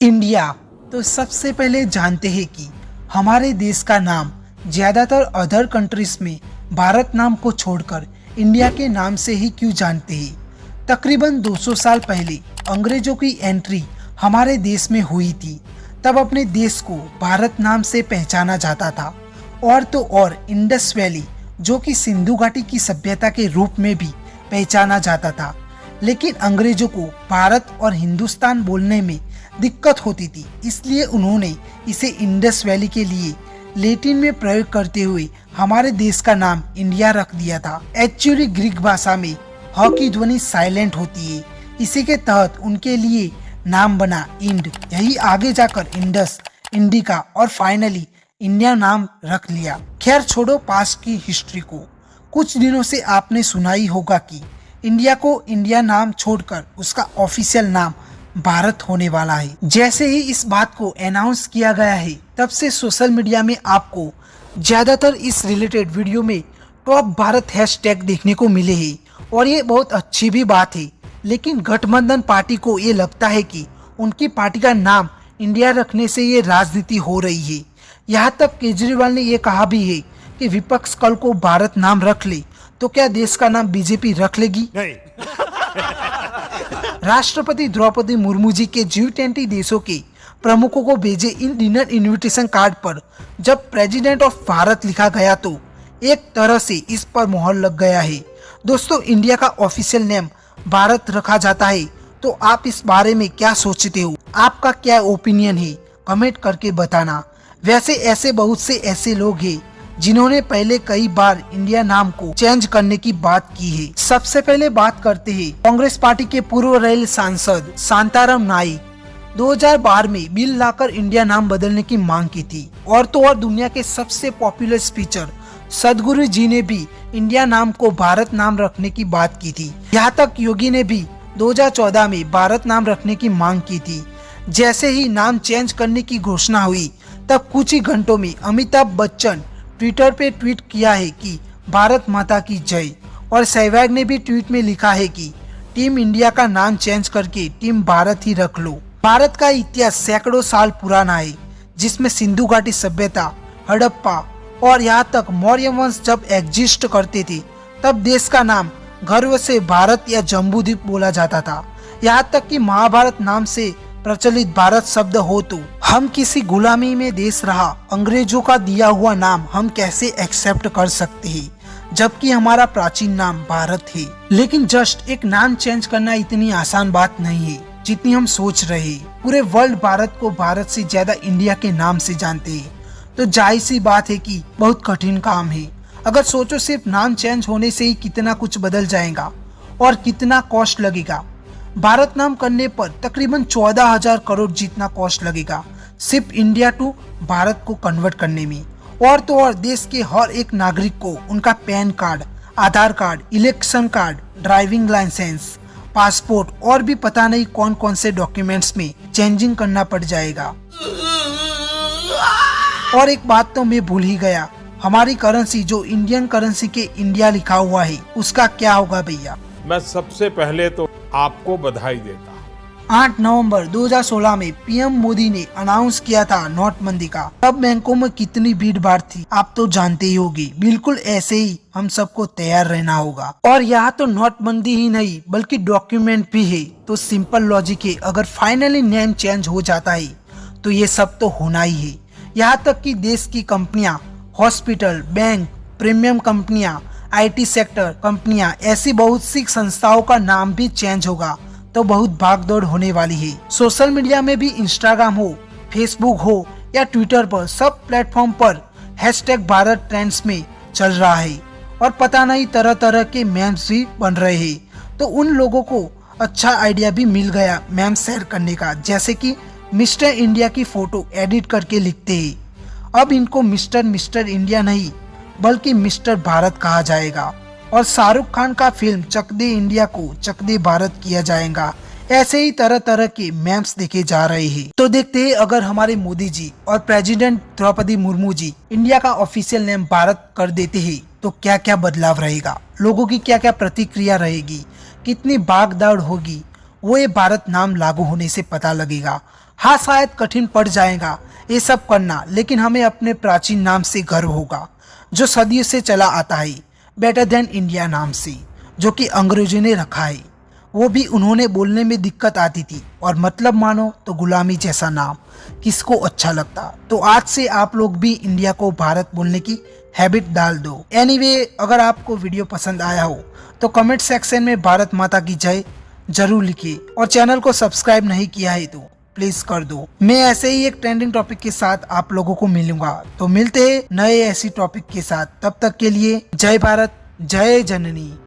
India. तो सबसे पहले जानते हैं कि हमारे देश का नाम ज़्यादातर अदर कंट्रीज में भारत नाम को छोड़कर इंडिया के नाम से ही क्यों जानते हैं। तकरीबन 200 साल पहले अंग्रेजों की एंट्री हमारे देश में हुई थी। तब अपने देश को भारत नाम से पहचाना जाता था। और तो और इंडस वैली जो कि सिंधु घाटी की सभ्यता के रूप में भी पहचाना जाता था। लेकिन अंग्रेजों को भारत और हिंदुस्तान बोलने में दिक्कत होती थी, इसलिए उन्होंने इसे इंडस वैली के लिए लैटिन में प्रयोग करते हुए हमारे देश का नाम इंडिया रख दिया था। एक्चुअली ग्रीक भाषा में ह की ध्वनि साइलेंट होती है, इसी के तहत उनके लिए नाम बना इंड। यही आगे जाकर इंडस, इंडिका और फाइनली इंडिया नाम रख लिया। खैर छोड़ो पास्ट की हिस्ट्री को। कुछ दिनों से आपने सुना ही होगा कि इंडिया को इंडिया नाम छोड़कर उसका ऑफिशियल नाम भारत होने वाला है। जैसे ही इस बात को अनाउंस किया गया है, तब से सोशल मीडिया में आपको ज्यादातर इस रिलेटेड वीडियो में टॉप भारत हैशटैग देखने को मिले हैं और ये बहुत अच्छी भी बात है। लेकिन गठबंधन पार्टी को ये लगता है कि उनकी पार्टी का नाम इंडिया रखने से ये राजनीति हो रही है। यहाँ तक केजरीवाल ने ये कहा भी है कि विपक्ष कल को भारत नाम रख ले तो क्या देश का नाम बीजेपी रख लेगी? नहीं। राष्ट्रपति द्रौपदी मुर्मू जी के G20 देशों के प्रमुखों को भेजे इन डिनर इनविटेशन कार्ड पर जब प्रेसिडेंट ऑफ भारत लिखा गया तो एक तरह से इस पर मोहर लग गया है। दोस्तों, इंडिया का ऑफिशियल नेम भारत रखा जाता है, तो आप इस बारे में क्या सोचते हो? आपका क्या ओपिनियन है? कमेंट करके बताना। वैसे ऐसे बहुत से ऐसे लोग हैं जिन्होंने पहले कई बार इंडिया नाम को चेंज करने की बात की है। सबसे पहले बात करते हैं कांग्रेस पार्टी के पूर्व रेल सांसद शांताराम नाइक। 2012 में बिल लाकर इंडिया नाम बदलने की मांग की थी। और तो और दुनिया के सबसे पॉपुलर स्पीकर सदगुरु जी ने भी इंडिया नाम को भारत नाम रखने की बात की थी। यहाँ तक योगी ने भी 2014 में भारत नाम रखने की मांग की थी। जैसे ही नाम चेंज करने की घोषणा हुई, तब कुछ ही घंटों में अमिताभ बच्चन ट्विटर पे ट्वीट किया है कि भारत माता की जय। और सहवाग ने भी ट्वीट में लिखा है कि टीम इंडिया का नाम चेंज करके टीम भारत ही रख लो। भारत का इतिहास सैकड़ों साल पुराना है, जिसमें सिंधु घाटी सभ्यता, हड़प्पा और यहाँ तक मौर्य वंश जब एग्जिस्ट करते थे, तब देश का नाम गर्व से भारत या जम्बूद्वीप बोला जाता था। यहाँ तक कि महाभारत नाम से प्रचलित भारत शब्द हो तो हम किसी गुलामी में देश रहा अंग्रेजों का दिया हुआ नाम हम कैसे एक्सेप्ट कर सकते हैं, जबकि हमारा प्राचीन नाम भारत है। लेकिन जस्ट एक नाम चेंज करना इतनी आसान बात नहीं है जितनी हम सोच रहे हैं। पूरे वर्ल्ड भारत को भारत से ज्यादा इंडिया के नाम से जानते हैं, तो जाहिर सी बात है कि बहुत कठिन काम है। अगर सोचो सिर्फ नाम चेंज होने से ही कितना कुछ बदल जाएगा और कितना कॉस्ट लगेगा। भारत नाम करने पर तकरीबन 14,000 करोड़ जितना कॉस्ट लगेगा सिर्फ इंडिया टू भारत को कन्वर्ट करने में। और तो और देश के हर एक नागरिक को उनका PAN card, Aadhaar card, election card, driving licence, passport और भी पता नहीं कौन कौन से डॉक्यूमेंट्स में चेंजिंग करना पड़ जाएगा। और एक बात तो मैं भूल ही गया, हमारी करेंसी जो इंडियन करेंसी के इंडिया लिखा हुआ है, उसका क्या होगा भैया? मैं सबसे पहले तो आपको बधाई देता हूँ। 8 नवंबर 2016 में पीएम मोदी ने अनाउंस किया था नोटबंदी का। तब बैंकों में कितनी भीड़ भाड़ थी आप तो जानते ही होगी। बिल्कुल ऐसे ही हम सबको तैयार रहना होगा। और यहाँ तो नोटबंदी ही नहीं बल्कि डॉक्यूमेंट भी है। तो सिंपल लॉजिक है, अगर फाइनली नेम चेंज हो जाता है तो ये सब तो होना ही है। यहाँ तक कि देश की कंपनियां, हॉस्पिटल, बैंक, प्रीमियम कंपनियां, IT सेक्टर कंपनियां, ऐसी बहुत सी संस्थाओं का नाम भी चेंज होगा, तो बहुत भागदौड़ होने वाली है। सोशल मीडिया में भी इंस्टाग्राम हो, फेसबुक हो या ट्विटर पर, सब प्लेटफॉर्म पर हैशटैग भारत ट्रेंड्स में चल रहा है और पता नहीं तरह तरह के मेम्स भी बन रहे हैं। तो उन लोगों को अच्छा आइडिया भी मिल गया मेम शेयर करने का, जैसे कि मिस्टर इंडिया की फोटो एडिट करके लिखते हैं। अब इनको मिस्टर इंडिया नहीं बल्कि मिस्टर भारत कहा जाएगा। और शाहरुख खान का फिल्म चक दे इंडिया को चक दे भारत किया जाएगा। ऐसे ही तरह तरह के मेम्स देखे जा रहे हैं। तो देखते हैं अगर हमारे मोदी जी और प्रेसिडेंट द्रौपदी मुर्मू जी इंडिया का ऑफिशियल नेम भारत कर देते हैं तो क्या क्या बदलाव रहेगा, लोगों की क्या क्या प्रतिक्रिया रहेगी, कितनी भाग दौड़ होगी, वो ये भारत नाम लागू होने से पता लगेगा। हाँ, शायद कठिन पड़ जाएगा ये सब करना, लेकिन हमें अपने प्राचीन नाम से गर्व होगा जो सदियों से चला आता है, बेटर देन इंडिया नाम से, जो कि अंग्रेजों ने रखा है। वो भी उन्होंने बोलने में दिक्कत आती थी, और मतलब मानो तो गुलामी जैसा नाम किसको अच्छा लगता। तो आज से आप लोग भी इंडिया को भारत बोलने की हैबिट डाल दो। एनीवे, अगर आपको वीडियो पसंद आया हो तो कमेंट सेक्शन में भारत माता की जय जरूर लिखिए, और चैनल को सब्सक्राइब नहीं किया है तो प्लीज कर दो। मैं ऐसे ही एक ट्रेंडिंग टॉपिक के साथ आप लोगों को मिलूंगा, तो मिलते हैं नए ऐसी टॉपिक के साथ। तब तक के लिए जय भारत, जय जननी।